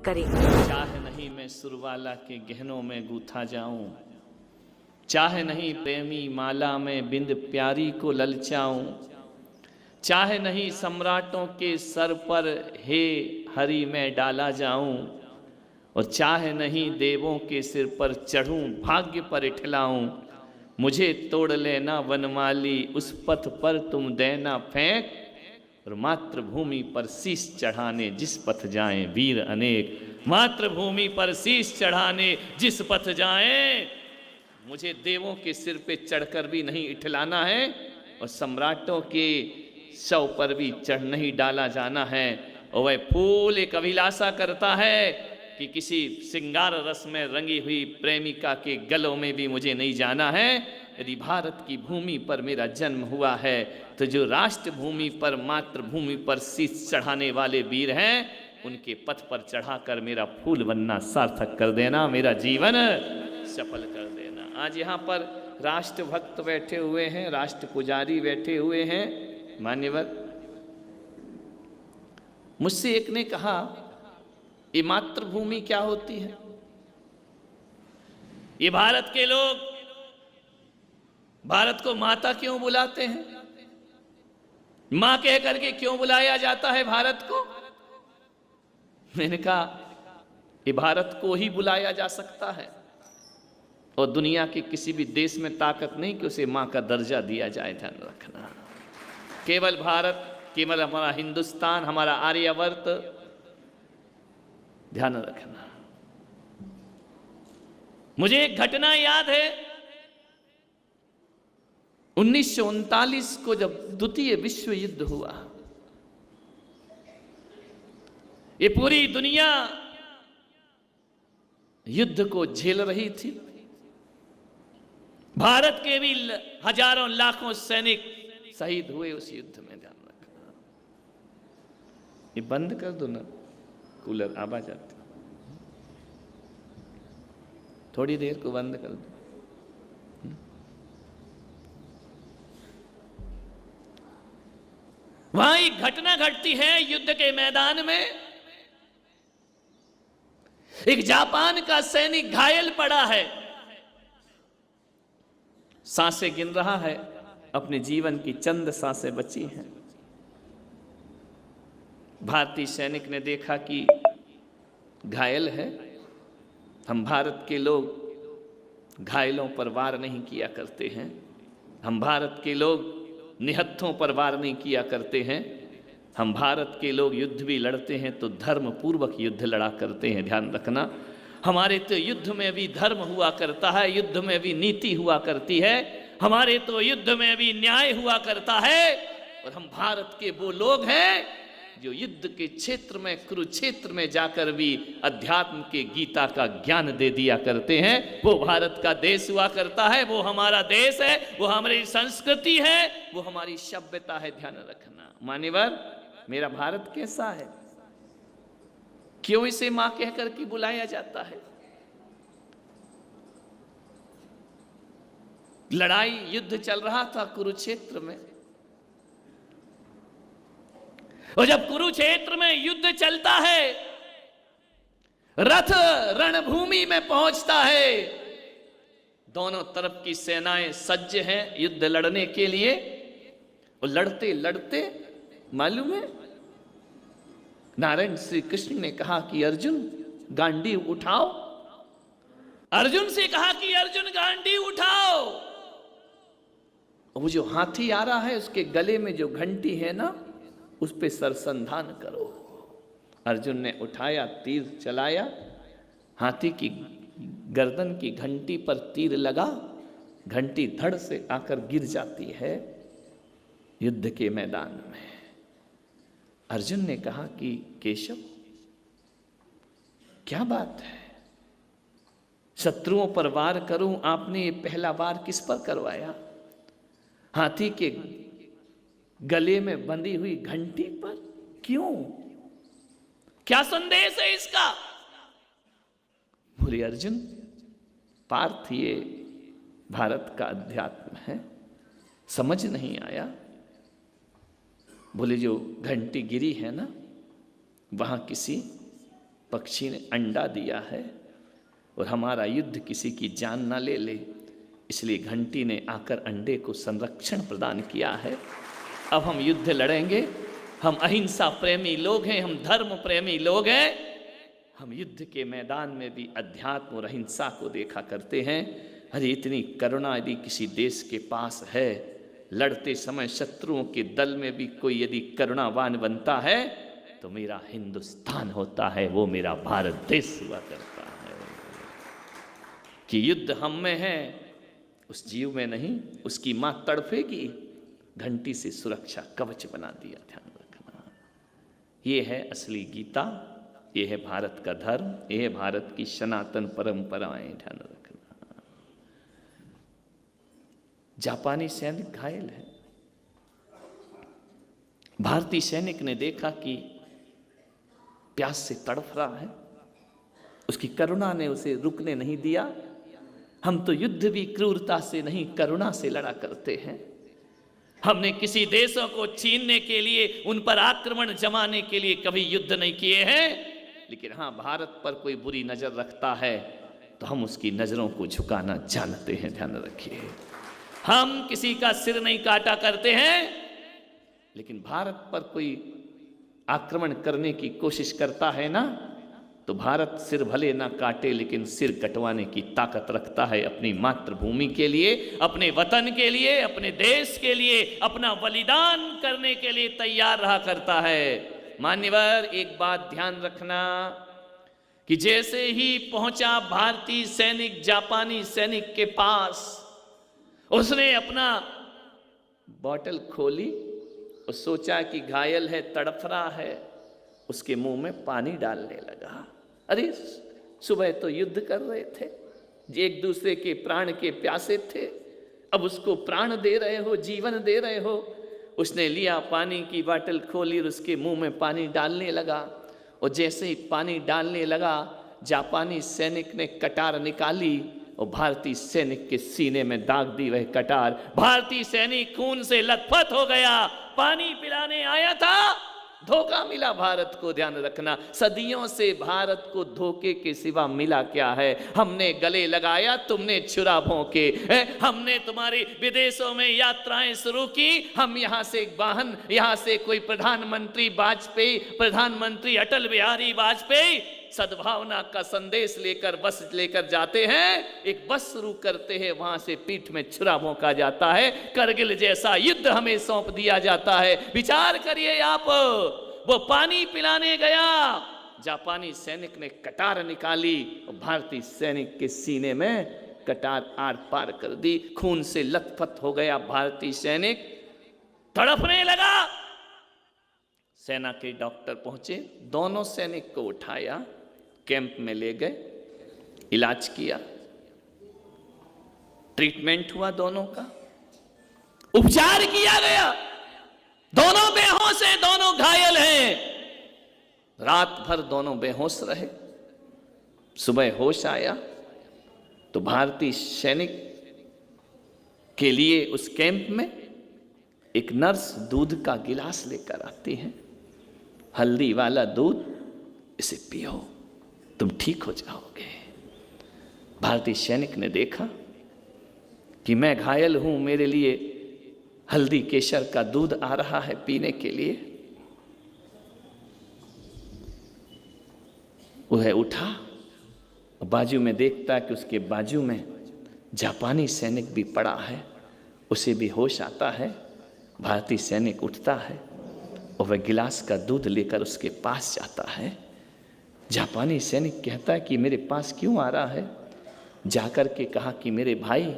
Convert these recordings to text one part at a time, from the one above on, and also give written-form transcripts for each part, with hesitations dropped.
करें। चाहे नहीं मैं सुरवाला के गहनों में गूथा जाऊं, चाहे नहीं प्रेमी माला में बिंद प्यारी को ललचाऊं, चाहे नहीं सम्राटों के सर पर हे हरि में डाला जाऊं, और चाहे नहीं देवों के सिर पर चढ़ूं भाग्य पर इठलाऊं, मुझे तोड़ लेना वनमाली उस पथ पर तुम देना फेंक, और मातृभूमि पर शीश चढ़ाने जिस पथ जाएं वीर अनेक, मातृभूमि पर शीश चढ़ाने जिस पथ जाएं, मुझे देवों के सिर पे चढ़कर भी नहीं इठलाना है और सम्राटों के शव पर भी चढ़ नहीं डाला जाना है। और वह फूल एक अभिलाषा करता है कि किसी श्रृंगार रस में रंगी हुई प्रेमिका के गलों में भी मुझे नहीं जाना है। यदि भारत की भूमि पर मेरा जन्म हुआ है तो जो राष्ट्र भूमि पर मातृभूमि पर शीश चढ़ाने वाले वीर हैं उनके पथ पर चढ़ाकर मेरा फूल बनना सार्थक कर देना, मेरा जीवन सफल कर देना। आज यहाँ पर राष्ट्र भक्त बैठे हुए हैं, राष्ट्र पुजारी बैठे हुए हैं। मान्यवर, मुझसे एक ने कहा ये मातृभूमि क्या होती है? ये भारत के लोग भारत को माता क्यों बुलाते हैं? मां कह करके क्यों बुलाया जाता है भारत को? मैंने कहा ये भारत को ही बुलाया जा सकता है और दुनिया के किसी भी देश में ताकत नहीं कि उसे मां का दर्जा दिया जाए। ध्यान रखना, केवल भारत, केवल हमारा हिंदुस्तान, हमारा आर्यवर्त, ध्यान रखना। मुझे एक घटना याद है 1939 को जब द्वितीय विश्व युद्ध हुआ, ये पूरी दुनिया युद्ध को झेल रही थी। भारत के भी हजारों लाखों सैनिक शहीद हुए उस युद्ध में। ध्यान रखना, ये बंद कर दो ना, कूलर आवाज आती, थोड़ी देर को बंद कर दो। वहां एक घटना घटती है युद्ध के मैदान में। एक जापान का सैनिक घायल पड़ा है, सांसें गिन रहा है, अपने जीवन की चंद सांसें बची हैं। भारतीय सैनिक ने देखा कि घायल है। हम भारत के लोग घायलों पर वार नहीं किया करते हैं, हम भारत के लोग निहत्थों पर वार नहीं किया करते हैं, हम भारत के लोग युद्ध भी लड़ते हैं तो धर्म पूर्वक युद्ध लड़ा करते हैं। ध्यान रखना, हमारे तो युद्ध में भी धर्म हुआ करता है, युद्ध में भी नीति हुआ करती है, हमारे तो युद्ध में भी न्याय हुआ करता है। और हम भारत के वो लोग हैं जो युद्ध के क्षेत्र में, कुरुक्षेत्र में जाकर भी अध्यात्म के गीता का ज्ञान दे दिया करते हैं। वो भारत का देश हुआ करता है, वो हमारा देश है, वो हमारी संस्कृति है, वो हमारी सभ्यता है। ध्यान रखना मान्यवर, मेरा भारत कैसा है? क्यों इसे मां कहकर के बुलाया जाता है? लड़ाई, युद्ध चल रहा था कुरुक्षेत्र में, और जब कुरुक्षेत्र में युद्ध चलता है, रथ रणभूमि में पहुंचता है, दोनों तरफ की सेनाएं सज्ज हैं युद्ध लड़ने के लिए। और लड़ते लड़ते मालूम है नारायण श्री कृष्ण ने कहा कि अर्जुन गांडीव उठाओ। अर्जुन से कहा कि अर्जुन गांडीव उठाओ। वो जो हाथी आ रहा है उसके गले में जो घंटी है ना, उस पे सरसंधान करो। अर्जुन ने उठाया, तीर चलाया, हाथी की गर्दन की घंटी पर तीर लगा, घंटी धड़ से आकर गिर जाती है युद्ध के मैदान में। अर्जुन ने कहा कि केशव क्या बात है, शत्रुओं पर वार करूं, आपने ये पहला वार किस पर करवाया? हाथी के गले में बंधी हुई घंटी पर। क्यों? क्या संदेश है इसका? बोले अर्जुन, पार्थ ये भारत का अध्यात्म है, समझ नहीं आया। बोले जो घंटी गिरी है ना, वहां किसी पक्षी ने अंडा दिया है और हमारा युद्ध किसी की जान ना ले ले, इसलिए घंटी ने आकर अंडे को संरक्षण प्रदान किया है। अब हम युद्ध लड़ेंगे। हम अहिंसा प्रेमी लोग हैं, हम धर्म प्रेमी लोग हैं। हम युद्ध के मैदान में भी अध्यात्म और अहिंसा को देखा करते हैं। अरे इतनी करुणा यदि किसी देश के पास है, लड़ते समय शत्रुओं के दल में भी कोई यदि करुणावान बनता है तो मेरा हिंदुस्तान होता है, वो मेरा भारत देश हुआ करता है। कि युद्ध हम में है, उस जीव में नहीं। उसकी मां तड़फेगी, घंटी से सुरक्षा कवच बना दिया। ध्यान रखना, ये है असली गीता, ये है भारत का धर्म, ये है भारत की सनातन परंपराएं। ध्यान रखना। जापानी सैनिक घायल है। भारतीय सैनिक ने देखा कि प्यास से तड़फ रहा है, उसकी करुणा ने उसे रुकने नहीं दिया। हम तो युद्ध भी क्रूरता से नहीं, करुणा से लड़ा करते हैं। हमने किसी देशों को छीनने के लिए, उन पर आक्रमण जमाने के लिए कभी युद्ध नहीं किए हैं। लेकिन हाँ, भारत पर कोई बुरी नजर रखता है तो हम उसकी नजरों को झुकाना जानते हैं। ध्यान रखिए, हम किसी का सिर नहीं काटा करते हैं, लेकिन भारत पर कोई आक्रमण करने की कोशिश करता है ना, तो भारत सिर भले ना काटे लेकिन सिर कटवाने की ताकत रखता है। अपनी मातृभूमि के लिए, अपने वतन के लिए, अपने देश के लिए अपना बलिदान करने के लिए तैयार रहा करता है। मान्यवर, एक बात ध्यान रखना कि जैसे ही पहुंचा भारतीय सैनिक जापानी सैनिक के पास, उसने अपना बॉटल खोली और सोचा कि घायल है, तड़फ रहा है, उसके मुंह में पानी डालने लगा। अरे सुबह तो युद्ध कर रहे थे, एक दूसरे के प्राण के प्यासे थे, अब उसको प्राण दे रहे हो, जीवन दे रहे हो। उसने लिया, पानी की बोतल खोली और उसके मुंह में पानी डालने लगा। और जैसे ही पानी डालने लगा, जापानी सैनिक ने कटार निकाली और भारतीय सैनिक के सीने में दाग दी वह कटार। भारतीय सैनिक खून से लथपथ हो गया। पानी पिलाने आया था, धोखा मिला भारत को। ध्यान रखना, सदियों से भारत को धोखे के सिवा मिला क्या है? हमने गले लगाया, तुमने छुरा भोंके। हमने तुम्हारी विदेशों में यात्राएं शुरू की, हम यहाँ से एक वाहन, यहाँ से कोई प्रधानमंत्री वाजपेयी, प्रधानमंत्री अटल बिहारी वाजपेयी सद्भावना का संदेश लेकर बस लेकर जाते हैं। एक बस शुरू करते हैं, वहां से पीठ में छुरा भोंका जाता है। करगिल जैसा युद्ध हमें सौंप दिया जाता है। विचार करिए आप, वो पानी पिलाने गया, जापानी सैनिक ने कटार निकाली और भारतीय सैनिक के सीने में कटार आर पार कर दी। खून से लथपथ हो गया भारतीय सैनिक, तड़पने लगा। सेना के डॉक्टर पहुंचे, दोनों सैनिक को उठाया, कैंप में ले गए, इलाज किया, ट्रीटमेंट हुआ, दोनों का उपचार किया गया। दोनों बेहोश हैं, दोनों घायल हैं। रात भर दोनों बेहोश रहे। सुबह होश आया तो भारतीय सैनिक के लिए उस कैंप में एक नर्स दूध का गिलास लेकर आती है। हल्दी वाला दूध, इसे पियो, तुम ठीक हो जाओगे। भारतीय सैनिक ने देखा कि मैं घायल हूं, मेरे लिए हल्दी केसर का दूध आ रहा है पीने के लिए। वह उठा, बाजू में देखता कि उसके बाजू में जापानी सैनिक भी पड़ा है। उसे भी होश आता है। भारतीय सैनिक उठता है और वह गिलास का दूध लेकर उसके पास जाता है। जापानी सैनिक कहता है कि मेरे पास क्यों आ रहा है? जाकर के कहा कि मेरे भाई,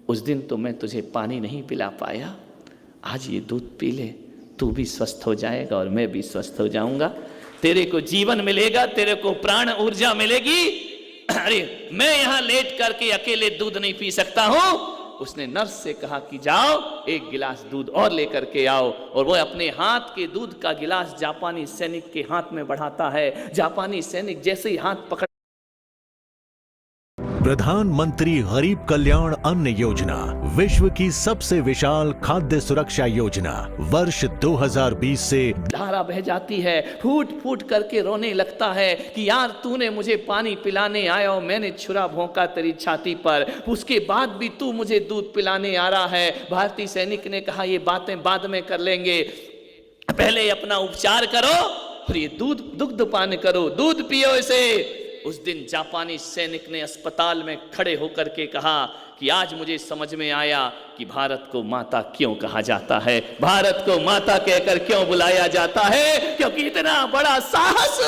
उस दिन तो मैं तुझे पानी नहीं पिला पाया, आज ये दूध पी ले, तू भी स्वस्थ हो जाएगा और मैं भी स्वस्थ हो जाऊंगा। तेरे को जीवन मिलेगा, तेरे को प्राण ऊर्जा मिलेगी। अरे मैं यहां लेट करके अकेले दूध नहीं पी सकता हूं। उसने नर्स से कहा कि जाओ एक गिलास दूध और लेकर के आओ, और वो अपने हाथ के दूध का गिलास जापानी सैनिक के हाथ में बढ़ाता है। जापानी सैनिक जैसे ही हाथ पकड़ प्रधानमंत्री गरीब कल्याण अन्न योजना, विश्व की सबसे विशाल खाद्य सुरक्षा योजना, वर्ष 2020 से धारा बह जाती है, फूट फूट करके रोने लगता है कि यार तूने मुझे पानी पिलाने आया और मैंने छुरा भोंका तेरी छाती पर, उसके बाद भी तू मुझे दूध पिलाने आ रहा है। भारतीय सैनिक ने कहा ये बातें बाद में कर लेंगे, पहले अपना उपचार करो और ये दुग्ध पान करो, दूध पियो इसे। उस दिन जापानी सैनिक ने अस्पताल में खड़े होकर के कहा कि आज मुझे समझ में आया कि भारत को माता क्यों कहा जाता है, भारत को माता कहकर क्यों बुलाया जाता है, क्योंकि इतना बड़ा साहस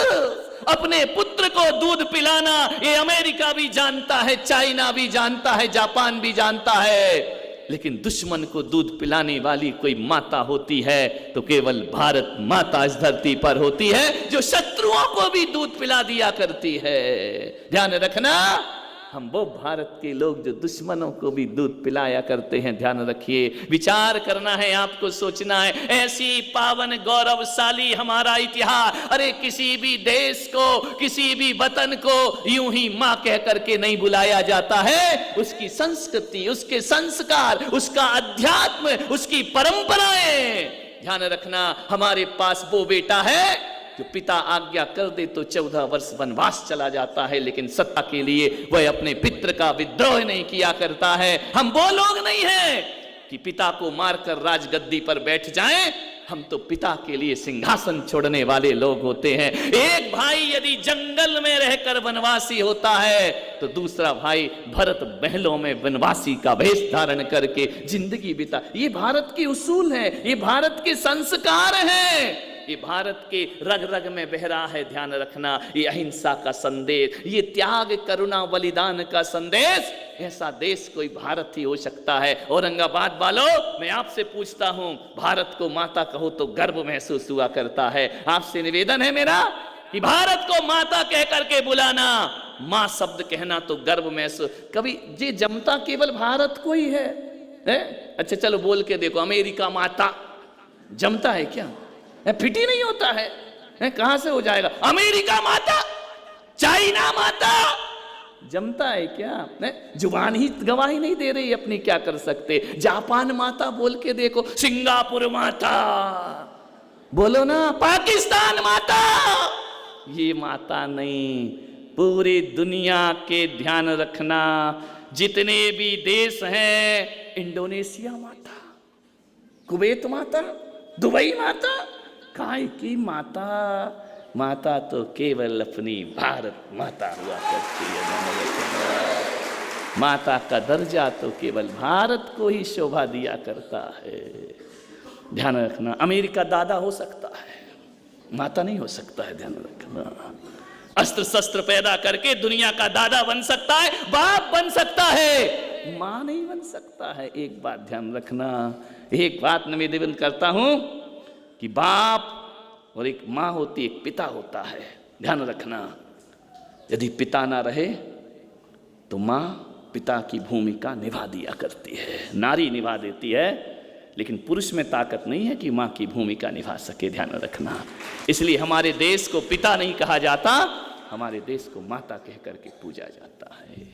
अपने पुत्र को दूध पिलाना ये अमेरिका भी जानता है, चाइना भी जानता है, जापान भी जानता है, लेकिन दुश्मन को दूध पिलाने वाली कोई माता होती है तो केवल भारत माता इस धरती पर होती है, जो शत्रुओं को भी दूध पिला दिया करती है। ध्यान रखना, हम वो भारत के लोग जो दुश्मनों को भी दूध पिलाया करते हैं। ध्यान रखिए, विचार करना है, आपको सोचना है। ऐसी पावन गौरवशाली हमारा इतिहास, अरे किसी भी देश को, किसी भी वतन को यूं ही मां कह करके नहीं बुलाया जाता है। उसकी संस्कृति, उसके संस्कार, उसका अध्यात्म, उसकी परंपराएं। ध्यान रखना, हमारे पास वो बेटा है जो पिता आज्ञा कर दे तो 14 वर्ष वनवास चला जाता है, लेकिन सत्ता के लिए वह अपने पितृ का विद्रोह नहीं किया करता है। हम वो लोग नहीं हैं कि पिता को मारकर राजगद्दी पर बैठ जाएं, हम तो पिता के लिए सिंहासन छोड़ने वाले लोग होते हैं। एक भाई यदि जंगल में रहकर वनवासी होता है तो दूसरा भाई भरत महलों में वनवासी का वेश धारण करके जिंदगी बिता। ये भारत के उसूल है, ये भारत के संस्कार हैं, ये भारत के रग रग में बह रहा है। ध्यान रखना, ये अहिंसा का संदेश, ये त्याग करुणा बलिदान का संदेश, ऐसा देश कोई भारत ही हो सकता है। औरंगाबाद वालों, मैं आपसे पूछता हूं, भारत को माता कहो तो गर्व महसूस हुआ करता है। आपसे निवेदन है मेरा कि भारत को माता कह करके बुलाना, मां शब्द कहना तो गर्व महसूस। कभी ये जमता केवल भारत को ही है? अच्छा चलो बोल के देखो, अमेरिका माता जमता है क्या? फिट ही नहीं होता है, कहां से हो जाएगा? अमेरिका माता, चाइना माता जमता है क्या? जुबान ही गवाही नहीं दे रही अपनी, क्या कर सकते? जापान माता बोल के देखो, सिंगापुर माता बोलो ना, पाकिस्तान माता। ये माता नहीं, पूरी दुनिया के ध्यान रखना, जितने भी देश हैं, इंडोनेशिया माता, कुवैत माता, दुबई माता, काय की माता? माता तो केवल अपनी भारत माता हुआ करती है। माता का दर्जा तो केवल भारत को ही शोभा दिया करता है। ध्यान रखना, अमेरिका दादा हो सकता है, माता नहीं हो सकता है। ध्यान रखना, अस्त्र शस्त्र पैदा करके दुनिया का दादा बन सकता है, बाप बन सकता है, मां नहीं बन सकता है। एक बात ध्यान रखना, एक बात निवेदन करता हूं कि बाप और एक मां होती, एक पिता होता है। ध्यान रखना, यदि पिता ना रहे तो मां पिता की भूमिका निभा दिया करती है, नारी निभा देती है, लेकिन पुरुष में ताकत नहीं है कि मां की भूमिका निभा सके। ध्यान रखना, इसलिए हमारे देश को पिता नहीं कहा जाता, हमारे देश को माता कह करके पूजा जाता है।